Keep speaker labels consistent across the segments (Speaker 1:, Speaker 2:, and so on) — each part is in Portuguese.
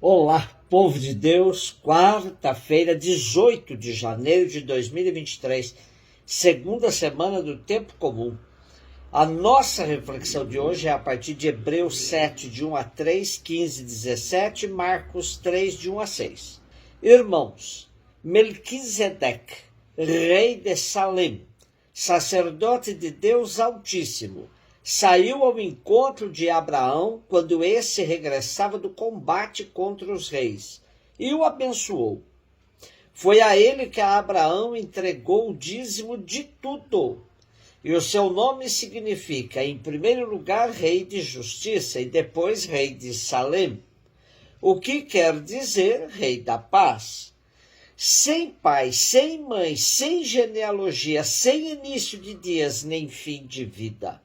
Speaker 1: Olá, povo de Deus, quarta-feira, 18 de janeiro de 2023, segunda semana do Tempo Comum. A nossa reflexão de hoje é a partir de Hebreus 7, de 1 a 3, 15, 17, Marcos 3, de 1 a 6. Irmãos, Melquisedeque, rei de Salém, sacerdote de Deus Altíssimo, saiu ao encontro de Abraão quando esse regressava do combate contra os reis e o abençoou. Foi a ele que Abraão entregou o dízimo de tudo. E o seu nome significa, em primeiro lugar, rei de justiça e depois rei de Salém, o que quer dizer rei da paz. Sem pai, sem mãe, sem genealogia, sem início de dias nem fim de vida.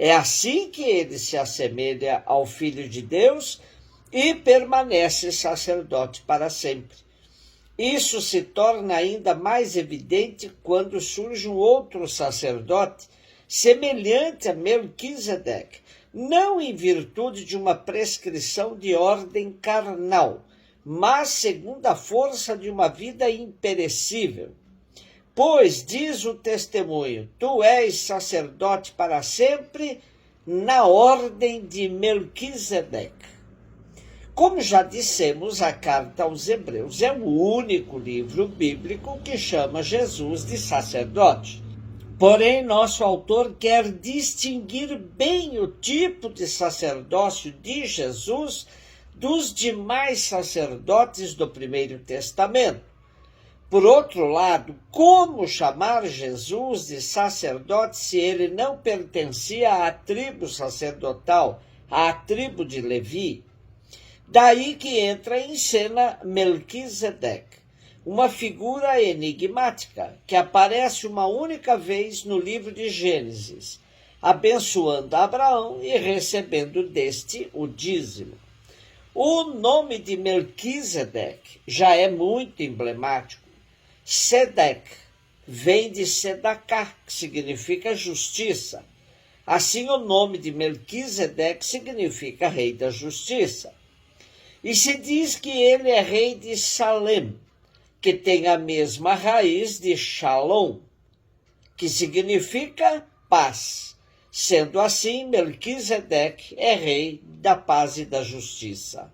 Speaker 1: É assim que ele se assemelha ao Filho de Deus e permanece sacerdote para sempre. Isso se torna ainda mais evidente quando surge um outro sacerdote semelhante a Melquisedeque, não em virtude de uma prescrição de ordem carnal, mas segundo a força de uma vida imperecível. Pois, diz o testemunho, tu és sacerdote para sempre na ordem de Melquisedeque. Como já dissemos, a carta aos Hebreus é o único livro bíblico que chama Jesus de sacerdote. Porém, nosso autor quer distinguir bem o tipo de sacerdócio de Jesus dos demais sacerdotes do Primeiro Testamento. Por outro lado, como chamar Jesus de sacerdote se ele não pertencia à tribo sacerdotal, à tribo de Levi? Daí que entra em cena Melquisedeque, uma figura enigmática que aparece uma única vez no livro de Gênesis, abençoando Abraão e recebendo deste o dízimo. O nome de Melquisedeque já é muito emblemático. Sedeque vem de Sedacá, que significa justiça. Assim, o nome de Melquisedeque significa rei da justiça. E se diz que ele é rei de Salém, que tem a mesma raiz de Shalom, que significa paz. Sendo assim, Melquisedeque é rei da paz e da justiça.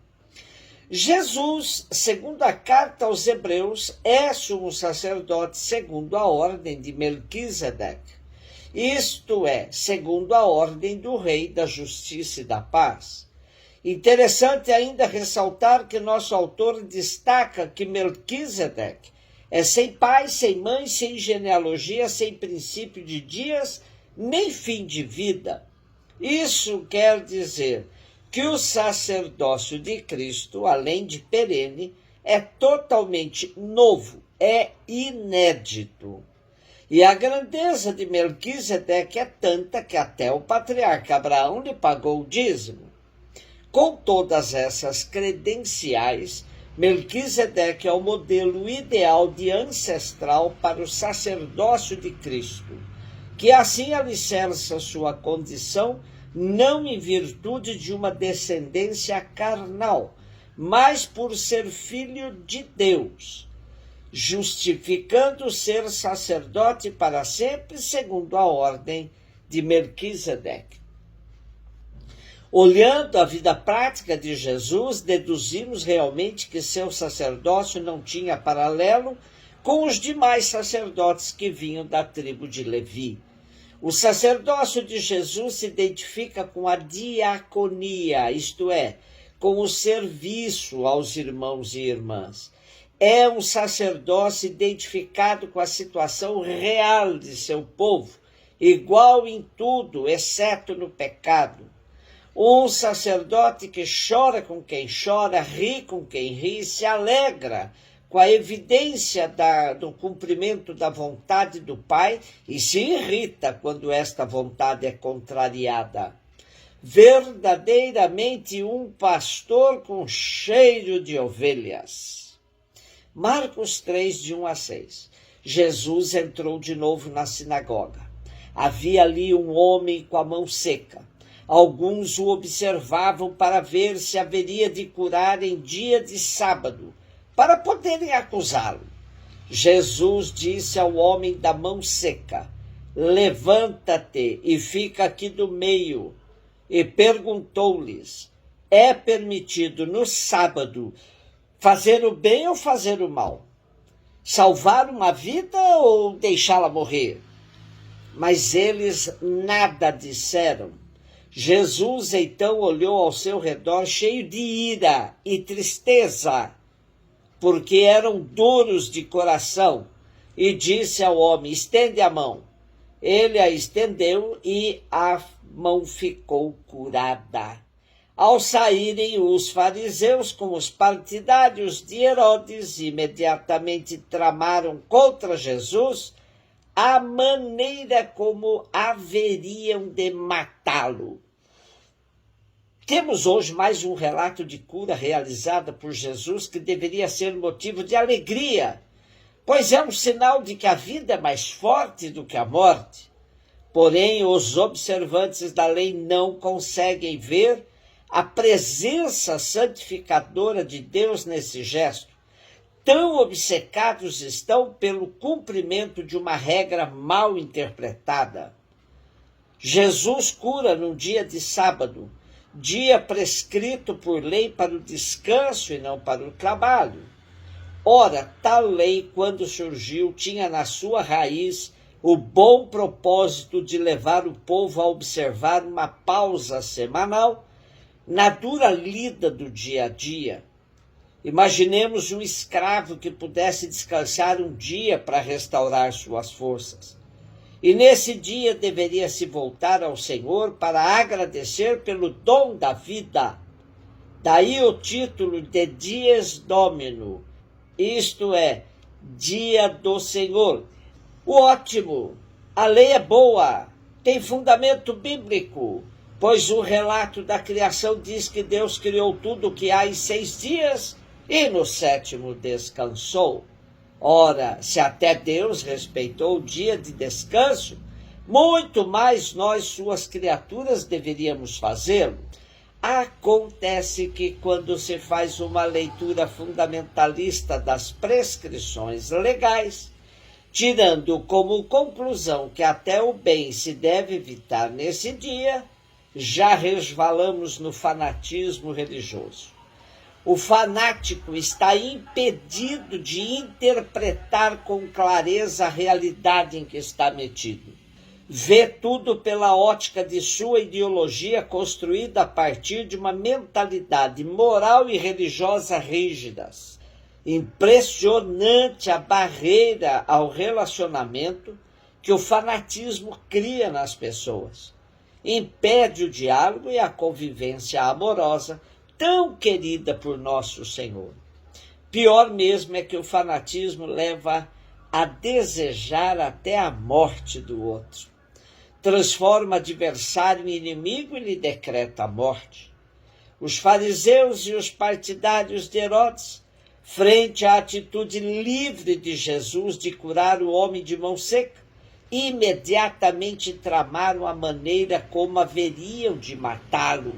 Speaker 1: Jesus, segundo a carta aos Hebreus, é sumo sacerdote segundo a ordem de Melquisedeque, isto é, segundo a ordem do rei da justiça e da paz. Interessante ainda ressaltar que nosso autor destaca que Melquisedeque é sem pai, sem mãe, sem genealogia, sem princípio de dias, nem fim de vida. Isso quer dizer que o sacerdócio de Cristo, além de perene, é totalmente novo, é inédito. E a grandeza de Melquisedeque é tanta que até o patriarca Abraão lhe pagou o dízimo. Com todas essas credenciais, Melquisedeque é o modelo ideal de ancestral para o sacerdócio de Cristo, que assim alicerça sua condição não em virtude de uma descendência carnal, mas por ser filho de Deus, justificando ser sacerdote para sempre, segundo a ordem de Melquisedeque. Olhando a vida prática de Jesus, deduzimos realmente que seu sacerdócio não tinha paralelo com os demais sacerdotes que vinham da tribo de Levi. O sacerdócio de Jesus se identifica com a diaconia, isto é, com o serviço aos irmãos e irmãs. É um sacerdócio identificado com a situação real de seu povo, igual em tudo, exceto no pecado. Um sacerdote que chora com quem chora, ri com quem ri, se alegra com a evidência do cumprimento da vontade do Pai e se irrita quando esta vontade é contrariada. Verdadeiramente um pastor com cheiro de ovelhas. Marcos 3, de 1 a 6. Jesus entrou de novo na sinagoga. Havia ali um homem com a mão seca. Alguns o observavam para ver se haveria de curar em dia de sábado, para poderem acusá-lo. Jesus disse ao homem da mão seca: levanta-te e fica aqui do meio. E perguntou-lhes: é permitido no sábado fazer o bem ou fazer o mal? Salvar uma vida ou deixá-la morrer? Mas eles nada disseram. Jesus então olhou ao seu redor cheio de ira e tristeza, porque eram duros de coração, e disse ao homem: estende a mão. Ele a estendeu e a mão ficou curada. Ao saírem os fariseus com os partidários de Herodes, imediatamente tramaram contra Jesus a maneira como haveriam de matá-lo. Temos hoje mais um relato de cura realizada por Jesus que deveria ser motivo de alegria, pois é um sinal de que a vida é mais forte do que a morte. Porém, os observantes da lei não conseguem ver a presença santificadora de Deus nesse gesto. Tão obcecados estão pelo cumprimento de uma regra mal interpretada. Jesus cura num dia de sábado, dia prescrito por lei para o descanso e não para o trabalho. Ora, tal lei, quando surgiu, tinha na sua raiz o bom propósito de levar o povo a observar uma pausa semanal na dura lida do dia a dia. Imaginemos um escravo que pudesse descansar um dia para restaurar suas forças. E nesse dia deveria se voltar ao Senhor para agradecer pelo dom da vida. Daí o título de Dies Domino, isto é, Dia do Senhor. Ótimo! A lei é boa, tem fundamento bíblico, pois o relato da criação diz que Deus criou tudo o que há em 6 dias e no 7º descansou. Ora, se até Deus respeitou o dia de descanso, muito mais nós, suas criaturas, deveríamos fazê-lo. Acontece que quando se faz uma leitura fundamentalista das prescrições legais, tirando como conclusão que até o bem se deve evitar nesse dia, já resvalamos no fanatismo religioso. O fanático está impedido de interpretar com clareza a realidade em que está metido. Vê tudo pela ótica de sua ideologia construída a partir de uma mentalidade moral e religiosa rígidas. Impressionante a barreira ao relacionamento que o fanatismo cria nas pessoas. Impede o diálogo e a convivência amorosa tão querida por nosso Senhor. Pior mesmo é que o fanatismo leva a desejar até a morte do outro. Transforma adversário em inimigo e lhe decreta a morte. Os fariseus e os partidários de Herodes, frente à atitude livre de Jesus de curar o homem de mão seca, imediatamente tramaram a maneira como haveriam de matá-lo.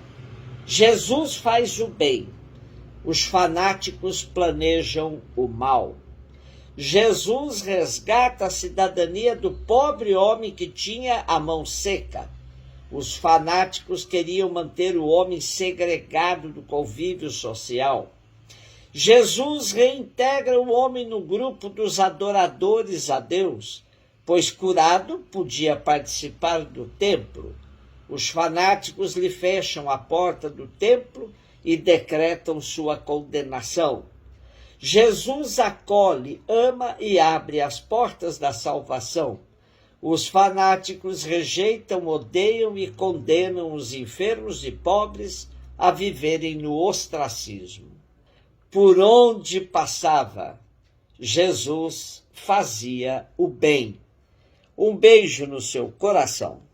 Speaker 1: Jesus faz o bem, os fanáticos planejam o mal. Jesus resgata a cidadania do pobre homem que tinha a mão seca. Os fanáticos queriam manter o homem segregado do convívio social. Jesus reintegra o homem no grupo dos adoradores a Deus, pois curado podia participar do templo. Os fanáticos lhe fecham a porta do templo e decretam sua condenação. Jesus acolhe, ama e abre as portas da salvação. Os fanáticos rejeitam, odeiam e condenam os enfermos e pobres a viverem no ostracismo. Por onde passava, Jesus fazia o bem. Um beijo no seu coração.